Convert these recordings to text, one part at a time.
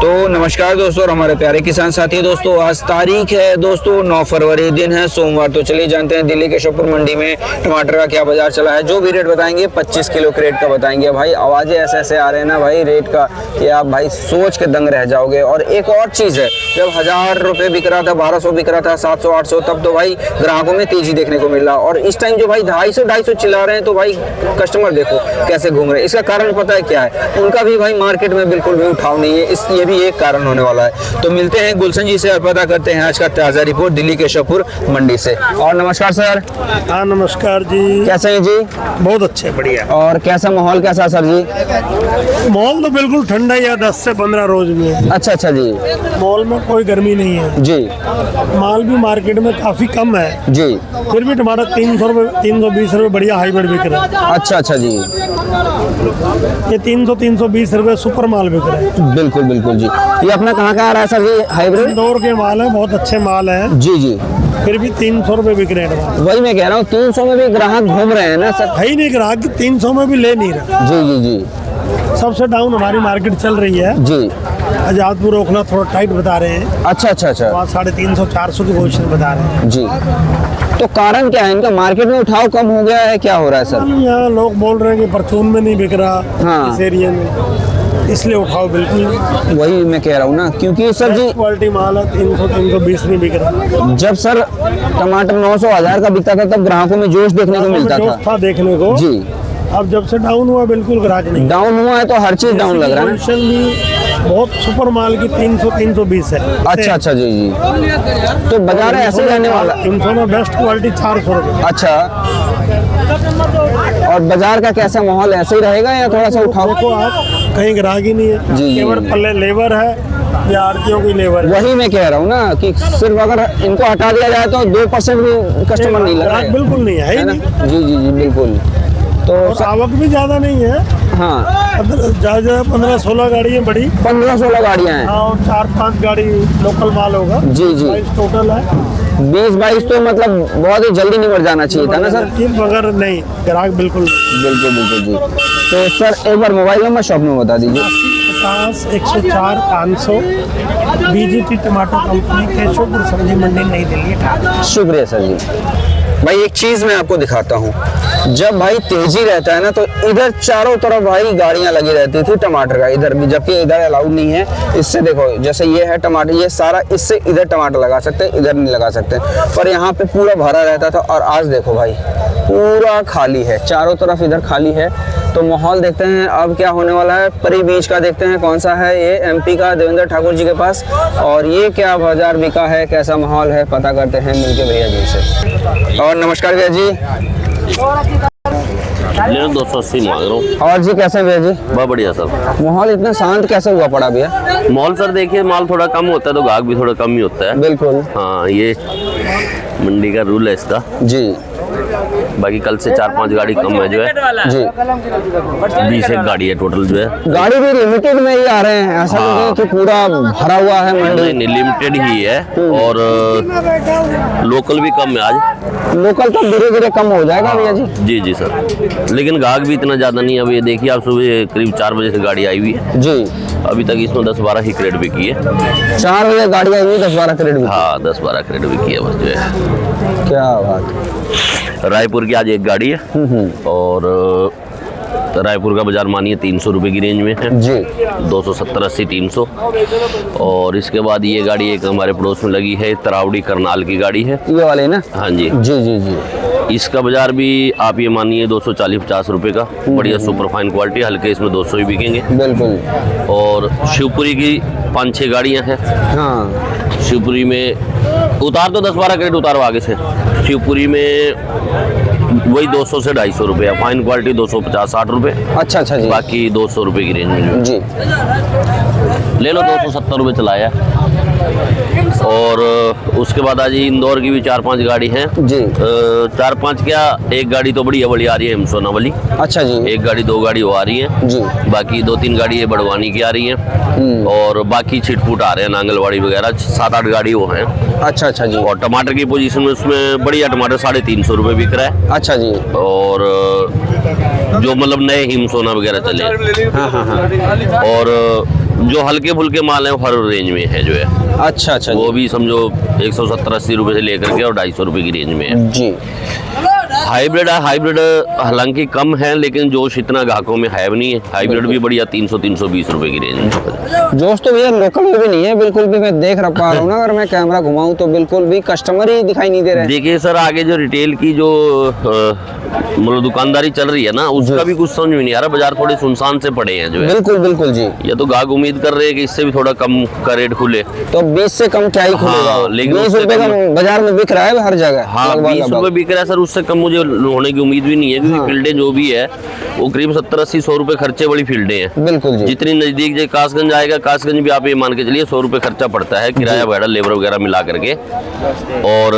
तो नमस्कार दोस्तों और हमारे प्यारे किसान साथी दोस्तों, आज तारीख है दोस्तों 9 फरवरी, दिन है सोमवार। तो चलिए जानते हैं दिल्ली के अशोकपुर मंडी में टमाटर का क्या बाजार चला है। जो भी रेट बताएंगे 25 किलो क्रेट का बताएंगे। भाई आवाजें ऐसे ऐसे आ रहे हैं ना भाई रेट का कि आप भाई सोच के दंग रह जाओगे। और एक और चीज़ है, जब 1000 रुपये बिक रहा था, 1200 बिक रहा था, 700 800, तब तो भाई ग्राहकों में तेजी देखने को मिल रहा। और इस टाइम जो भाई 250 चिल्ला रहे हैं तो भाई कस्टमर देखो कैसे घूम रहे हैं। इसका कारण पता है क्या है? उनका भी भाई मार्केट में बिल्कुल भी उठाव नहीं है, ये भी एक कारण होने वाला है। तो मिलते हैं गुलशन जी से और पता करते हैं आज का ताज़ा रिपोर्ट दिल्ली के अशोकपुर मंडी से। और नमस्कार सर। हाँ नमस्कार जी। कैसे हैं जी? बहुत अच्छे, बढ़िया। और कैसा माहौल कैसा सर जी? मॉल तो बिल्कुल ठंडा ही है, 10 से 15 रोज में। अच्छा जी। मॉल में कोई गर्मी नहीं है जी। माल भी मार्केट में काफी कम है जी। फिर भी टमाटर 300 रुपये 320 रुपये बढ़िया हाईब्रिड बिक रहा है। अच्छा जी। ये 300-320 रुपये सुपर माल बिक रहा है। बिल्कुल बिल्कुल जी। ये अपना कहाँ का आ रहा है सर जी हाइब्रिड? इंदौर के माल है, बहुत अच्छे माल है। जी जी। फिर भी 300 रुपये बिक रहे हैं। वही मैं कह रहा हूँ, 300 में भी ग्राहक घूम रहे हैं ना सर? है ही नहीं ग्राहक, 300 में भी ले नहीं रहा। जी जी जी। सबसे डाउन हमारी मार्केट चल रही है। जी। आजादपुर ओखला थोड़ा टाइट बता रहे हैं। अच्छा। वहाँ 350-400 की पोजीशन बता रहे हैं। जी। तो कारण क्या है इनका? मार्केट में उठाव कम हो गया है, क्या हो रहा है सर? यहाँ लोग बोल रहे हैं कि परचून में नहीं बिक रहा। हाँ। इस एरिया में, इसलिए उठाओ बिल्कुल नहीं। वही मैं कह रहा हूँ ना, क्योंकि सर जी क्वालिटी माल है, 300-320 नहीं बिक रहा। जब सर टमाटर 900 1000 का बिकता था तब ग्राहकों में जोश देखने को मिलता जोश था देखने को। जी। अब जब से डाउन हुआ बिल्कुल ग्राहक नहीं। डाउन हुआ है तो हर चीज डाउन लग रहा है। पोजीशन भी बहुत सुपर माल की 300-320 है। अच्छा जी जी। तो बाजार ऐसे ही रहने वाला? 300 में बेस्ट क्वालिटी 400 रुपये। अच्छा। और बाजार का कैसा माहौल, ऐसे ही रहेगा या थोड़ा सा उठाव? देखो आप, कहीं ग्राहक ही नहीं है। जी। केवल पल्ले लेबर है या आरतियों की लेबर है। वही मैं कह रहा हूँ ना कि सिर्फ अगर इनको हटा दिया जाए तो 2% भी कस्टमर नहीं लग रहा है। बिल्कुल नहीं है ही नहीं। जी बिल्कुल। तो आवक भी ज्यादा नहीं है। हाँ, ज्यादा 15-16 गाड़ियाँ बड़ी, 15-16 गाड़ियाँ हैं। और 4-5 गाड़ी लोकल माल होगा। जी जी। टोटल है 20-22 तो मतलब बहुत ही जल्दी निकल जाना चाहिए था ना सर? मगर नहीं, ग्राहक बिल्कुल जी। तो सर एक बार मोबाइल नंबर शॉप में बता दीजिए। 50 104 500 बीजेपी टमाटर कंपनी, केशवपुर सब्जी मंडी, नई दिल्ली। शुक्रिया सर जी। भाई एक चीज़ मैं आपको दिखाता हूँ, जब भाई तेजी रहता है ना तो इधर चारों तरफ भाई गाड़ियाँ लगी रहती थी टमाटर का, इधर भी, जबकि इधर अलाउड नहीं है। इससे देखो जैसे ये है टमाटर, ये सारा इससे इधर टमाटर लगा सकते हैं, इधर नहीं लगा सकते, पर यहाँ पे पूरा भरा रहता था। और आज देखो भाई पूरा खाली है, चारों तरफ इधर खाली है। तो माहौल देखते हैं अब क्या होने वाला है। परी बीज का देखते हैं कौन सा है, ये एमपी का देवेंद्र ठाकुर जी के पास। और ये क्या बाजार बिका है, कैसा माहौल है, पता करते हैं मिलके भैया जी से। और नमस्कार भैया जी। 280 मांग रहा हूँ। और जी कैसे भैया जी? बहुत बढ़िया सर। माहौल इतना शांत कैसे हुआ पड़ा भैया? मॉल सर देखिए, माल थोड़ा कम होता है तो ग्राहक भी थोड़ा कम ही होता है। बिल्कुल। हाँ, ये मंडी का रूल है इसका। जी। बाकी कल से 4-5 गाड़ी कम है जो है जी। 20 गाड़ी है टोटल जो है। गाड़ी भी लिमिटेड में ही आ रहे हैं, ऐसा हाँ। नहीं कि पूरा भरा हुआ है मंडी? नहीं, लिमिटेड ही है। और लोकल भी कम है आज। लोकल तो धीरे धीरे कम हो जाएगा भैया जी। जी सर, लेकिन ग्राहक भी इतना ज़्यादा नहीं है। अब ये देखिए आप, सुबह करीब 4 बजे से गाड़ी आई हुई है जी। अभी तक इसमें 10-12 ही क्रेट बिकी है। 4 बजे गाड़ी आई हुई, 10-12 क्रेट भी? हाँ, 10-12 क्रेट बिकी है बस जो है। क्या बात। रायपुर की आज एक गाड़ी है। और रायपुर का बाजार मानिए 300 रुपये की रेंज में है जी। 270-80-300। और इसके बाद ये गाड़ी एक हमारे पड़ोस में लगी है, तरावड़ी करनाल की गाड़ी है, ये वाले ना? हाँ जी। जी। इसका बाजार भी आप ये मानिए 240-50 रुपये का, बढ़िया सुपर फाइन क्वालिटी, हल्के इसमें 200 ही बिकेंगे। बिल्कुल। और शिवपुरी की 5-6 गाड़ियाँ हैं। हाँ। शिवपुरी में उतार तो 10-12 क्रेट उतारो आगे से। शिवपुरी में वही 200 से 250 रुपये है, फाइन क्वालिटी 250-60 रुपये। अच्छा जी। बाकी 200 रुपये की रेंज में जी। ले लो, 270 रुपये चलाया। और उसके बाद आज इंदौर की भी 4-5 गाड़ी हैं जी। 4-5 क्या, एक गाड़ी तो बढ़िया आ रही है हिमसोना वाली। अच्छा जी। एक गाड़ी 2 गाड़ी वो आ रही है जी। बाकी 2-3 गाड़ी ये बड़वानी की आ रही है। और बाकी छिटपुट आ रहे हैं नांगलवाड़ी वगैरह, 7-8 गाड़ी वो हैं। अच्छा जी। और टमाटर की पोजीशन में उसमें बढ़िया टमाटर 350 रुपये बिक रहा है। अच्छा जी। और जो मतलब नए हिमसोना वगैरह चले। हाँ। और जो हल्के फुल्के माल है वो हर रेंज में है जो है। अच्छा अच्छा वो भी समझो 170-80 रुपए से लेकर के और 250 रुपए की रेंज में है जी। हाइब्रिड है, हाइब्रिड हालांकि कम है लेकिन जोश इतना ग्राहकों में है भी नहीं है। हाइब्रिड भी बढ़िया 300-320 रुपए की रेंज में। जोश तो भैया लोकल में भी नहीं है बिल्कुल भी, मैं देख पा रहा हूँ ना, अगर मैं कैमरा घुमाऊं तो बिल्कुल भी कस्टमर ही दिखाई नहीं दे रहे। देखिए सर, आगे जो रिटेल की जो मतलब दुकानदारी चल रही है ना, उसका भी कुछ समझ में नहीं आ रहा। बाजार थोड़े सुनसान से पड़े हैं जो है। बिल्कुल बिल्कुल जी। ये तो ग्राहक उम्मीद कर रहे हैं कि इससे भी थोड़ा कम का रेट खुले, तो 20 से कम क्या ही खुलेगा। हाँ, लेकिन 20 उससे रुपए का कम बाजार में बिक रहा है हर जगह। हाँ, 20 रुपए बिक रहा है सर, उससे कम मुझे होने की उम्मीद भी नहीं है, क्योंकि फील्डें जो भी है वो करीब 70-80-100 रुपए खर्चे वाली फील्डें हैं। बिल्कुल जी। जितनी नजदीक जो कासगंज आएगा, कासगंज भी आप ये मान के चलिए 100 रुपए खर्चा पड़ता है, किराया वगैरह लेबर वगैरह मिला करके। और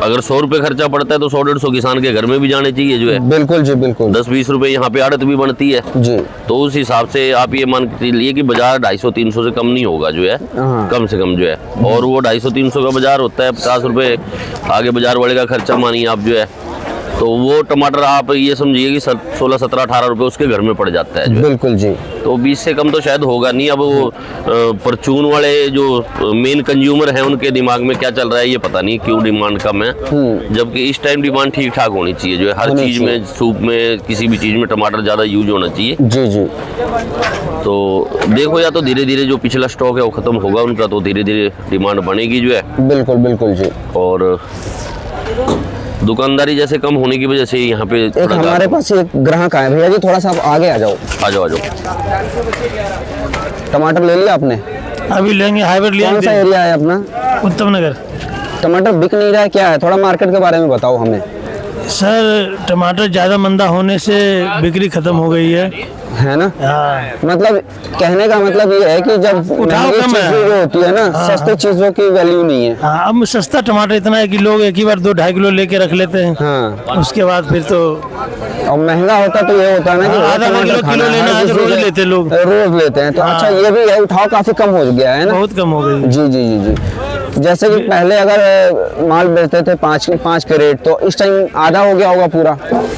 अगर 100 रुपए खर्चा पड़ता है तो 100-150 किसान के घर में भी जाने चाहिए जो है। बिल्कुल जी बिल्कुल। 10-20 रुपए यहाँ पे आड़त भी बनती है जी। तो उस हिसाब से आप ये मान के चलिए कि बाजार 250-300 से कम नहीं होगा जो है, कम से कम जो है। और वो 250-300 का बाजार होता है, 50 रुपए आगे बाजार वाले का खर्चा मानिए आप जो है, तो वो टमाटर आप ये समझिए कि 16-17-18 रुपए उसके घर में पड़ जाता है जो है। बिल्कुल जी। तो 20 से कम तो शायद होगा नहीं। अब वो परचून वाले जो मेन कंज्यूमर हैं उनके दिमाग में क्या चल रहा है ये पता नहीं, क्यों डिमांड कम है, जबकि इस टाइम डिमांड ठीक ठाक होनी चाहिए जो है। हर चीज में, सूप में, किसी भी चीज में टमाटर ज्यादा यूज होना चाहिए जी जी। तो देखो, या तो धीरे धीरे जो पिछला स्टॉक है वो खत्म होगा उनका, तो धीरे धीरे डिमांड बनेगी जो है। बिल्कुल बिल्कुल जी। और दुकानदारी जैसे कम होने की वजह से यहाँ पे एक हमारे पास एक ग्राहक आए। भैया जी थोड़ा सा आप आगे आ जाओ। आ जाओ, आ जाओ। टमाटर ले लिया आपने? अभी लेंगे, हाइब्रिड कौन सा लेंगे। एरिया है अपना? उत्तम नगर। टमाटर बिक नहीं रहा है, क्या है? थोड़ा मार्केट के बारे में बताओ हमें। सर टमाटर ज़्यादा मंदा होने से बिक्री खत्म हो गई है ना? हाँ। मतलब कहने का मतलब ये है कि जब उठाव महंगी कम है। चीजें जो होती है ना, सस्ती चीजों की वैल्यू नहीं है। हाँ, अब सस्ता टमाटर इतना है कि लोग एक ही बार 2-2.5 किलो लेके रख लेते हैं। हाँ। उसके बाद फिर तो और महंगा होता तो ये होता है ना कि आधा किलो लेना है तो रोज लेते लोग। रोज लेते हैं तो अच्छा ये भी है, उठाव काफी कम हो गया है ना? बहुत कम हो गई। जी जी जी जी। जैसे कि पहले अगर माल बेचते थे 5 के रेट, तो इस टाइम आधा हो गया होगा पूरा?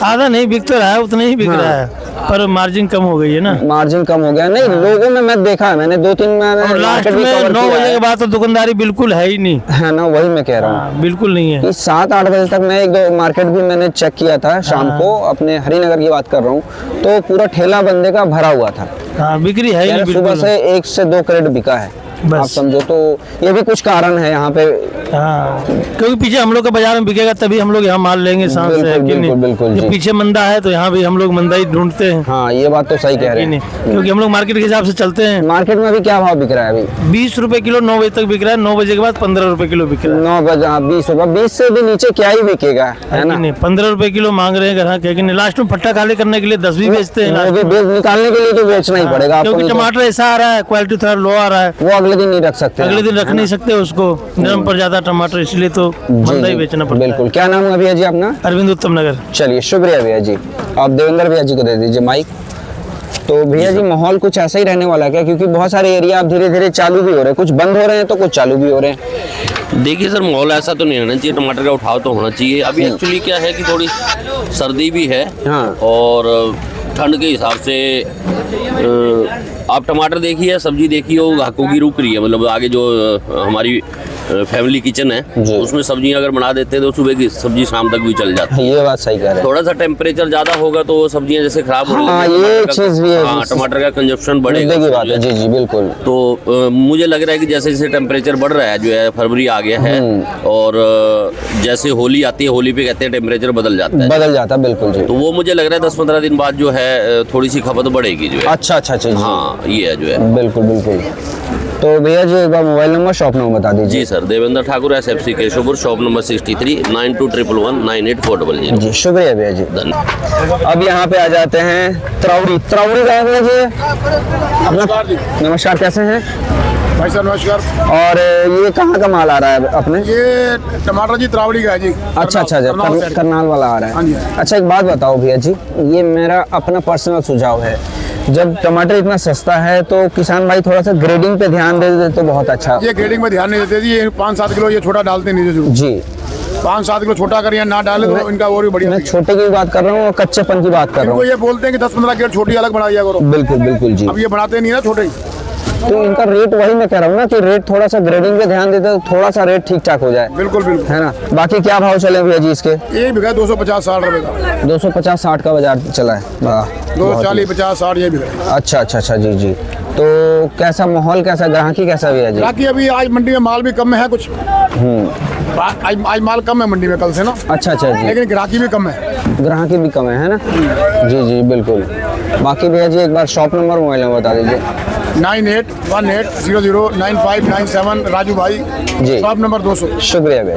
आधा नहीं बिक तो रहा है, उतना ही बिक रहा है, पर मार्जिन कम हो गई है ना। मार्जिन कम हो गया। नहीं, लोगों में मैं देखा है, मैंने 2-3 और लास्ट में 9 बजे के बाद तो दुकानदारी बिल्कुल है ही नहीं है ना। वही मैं कह रहा हूँ, हाँ, बिल्कुल नहीं है। 7-8 बजे तक मैं 1-2 मार्केट भी मैंने चेक किया था शाम को, अपने हरिनगर की बात कर रहा हूँ, तो पूरा ठेला बंदे का भरा हुआ था। हाँ, बिक्री है ही नहीं सुबह बिल्कुल। से 1 से 2 क्रेट बिका है, बस। आप समझो। तो ये भी कुछ कारण है यहाँ पे। हाँ, क्योंकि पीछे हम लोग का बाजार में बिकेगा तभी हम लोग यहाँ माल लेंगे सांस से, बिल्कुल, कि नहीं? बिल्कुल, बिल्कुल, जब जी। पीछे मंदा है तो यहाँ भी हम लोग मंदा ही ढूंढते हैं, हाँ, ये बात तो सही कह रहे कि नहीं? हैं। क्योंकि हम लोग मार्केट के हिसाब से चलते हैं। मार्केट में अभी क्या भाव बिक रहा है? अभी 20 रुपए किलो 9 बजे तक बिक रहा है, 9 बजे के बाद 15 रुपए किलो बिक रहा है। 9 बजे 20 रुपये, 20 से भी नीचे क्या ही बिकेगा, है कि ना? नहीं? 15 रुपए किलो मांग रहे हैं ग्राहक, है कि नहीं? लास्ट में फट्टा खाली करने के लिए 10 भी बेचते हैं वो लास्ट भी में। निकालने के लिए तो बेचना ही पड़ेगा आपको, क्योंकि नहीं तो टमाटर ऐसा आ रहा है, क्वालिटी थोड़ा लो आ रहा है, वो अगले दिन नहीं रख सकते। अगले दिन रख नहीं सकते उसको, नरम पर ज्यादा टमाटर, इसलिए तो मंदा ही बेचना पड़ता है। बिल्कुल। क्या नाम है भैया जी अपना? अरविंद उत्तम नगर। चलिए, शुक्रिया भैया जी। आप देवेंद्र भैया जी को दे दीजिए माइक। तो भैया जी माहौल कुछ ऐसा ही रहने वाला है क्या? क्योंकि बहुत सारे एरिया अब धीरे धीरे चालू भी हो रहे हैं, कुछ बंद हो रहे हैं तो कुछ चालू भी हो रहे हैं। देखिए सर, माहौल ऐसा तो नहीं रहना चाहिए, टमाटर का उठाव तो होना चाहिए। अभी एक्चुअली क्या है कि थोड़ी सर्दी भी है, हाँ। और ठंड के हिसाब से आप टमाटर देखिए, सब्जी देखिए, वो ग्राहकों की रुक रही है। मतलब आगे जो हमारी फैमिली किचन है उसमें सब्जियां अगर बना देते हैं तो सुबह की सब्जी शाम तक भी चल जाती है। ये बात सही कह रहे हैं। थोड़ा सा टेम्परेचर ज्यादा होगा तो वो सब्जियां जैसे खराब होने हाँ, लगेंगी। ये टमाटर का- चीज़ भी है। हाँ, टमाटर का कंजप्शन बढ़ेगा। मुद्दे की बात है। जी जी बिल्कुल। तो मुझे लग रहा है कि जैसे जैसे टेम्परेचर बढ़ रहा है जो है, फरवरी आ गया है, और जैसे होली आती है, होली पे कहते हैं टेम्परेचर बदल जाता है, बदल जाता है। बिल्कुल जी। तो वो मुझे लग रहा है 10-15 दिन बाद जो है थोड़ी सी खपत बढ़ेगी जो है। अच्छा अच्छा अच्छा जी। हाँ, ये है जो है। बिल्कुल बिल्कुल। तो भैया जी एक बार मोबाइल नंबर, शॉप नंबर बता दीजिए। जी sir, Devendra Thakur, SFC Keshavpur, shop number 63, 9211198400। जी शुक्रिया भैया जी। धन्यवाद। अब यहाँ पे आ जाते हैं त्रौड़ी। त्रौड़ी गए भैया जी अपना? नमस्कार, कैसे हैं भाई साहब? नमस्कार। और ये कहाँ का माल आ रहा है अपने? ये टमाटर जी त्रावड़ी का है जी। अच्छा अच्छा करनाल से। करनाल वाला आ रहा हाँ है। जी। अच्छा, एक बात बताओ भैया जी, ये मेरा अपना पर्सनल सुझाव है, जब टमाटर इतना सस्ता है तो किसान भाई थोड़ा सा ग्रेडिंग पे ध्यान दे दे तो बहुत अच्छा। ये ग्रेडिंग में ध्यान नहीं देते जी, ये 5-7 किलो ये छोटा डालते नहीं थे। जी, 5-7 किलो छोटा करिए ना डाले तो इनका और भी बढ़िया। मैं छोटे की बात कर रहा हूँ और कच्चेपन की बात कर रहा इनको हूँ। ये बोलते हैं कि 10-15 किलो छोटी अलग बना दिया करो। बिल्कुल बिल्कुल जी। अब ये बनाते नहीं है ना छोटे। तो इनका रेट वही मैं कह रहा हूँ ना कि रेट थोड़ा सा ग्रेडिंग पे ध्यान देते तो थोड़ा सा रेट ठीक ठाक हो जाए, बिल्कुल बिल्कुल है ना। बाकी क्या भाव चले भैया जी इसके? ये बिका 250-60 रुपए का, 250-60 का बाजार चला है। वाह, बहुत ही- 240-50-60 ये बिका। अच्छा अच्छा अच्छा, जी जी। तो कैसा माहौल, कैसा ग्राहकी कैसा भैया जी? बाकी अभी आज मंडी में माल भी कम है कुछ, आज माल कम है मंडी में कल से ना, अच्छा अच्छा जी, लेकिन ग्राहकी भी कम है। ग्राहकी भी कम है ना। जी जी बिल्कुल। बाकी भैया जी एक बार शॉप नंबर मोबाइल नंबर बता दीजिए। 9818009597 राजू भाई, जी। Shop number 200। शुक्रिया भैया।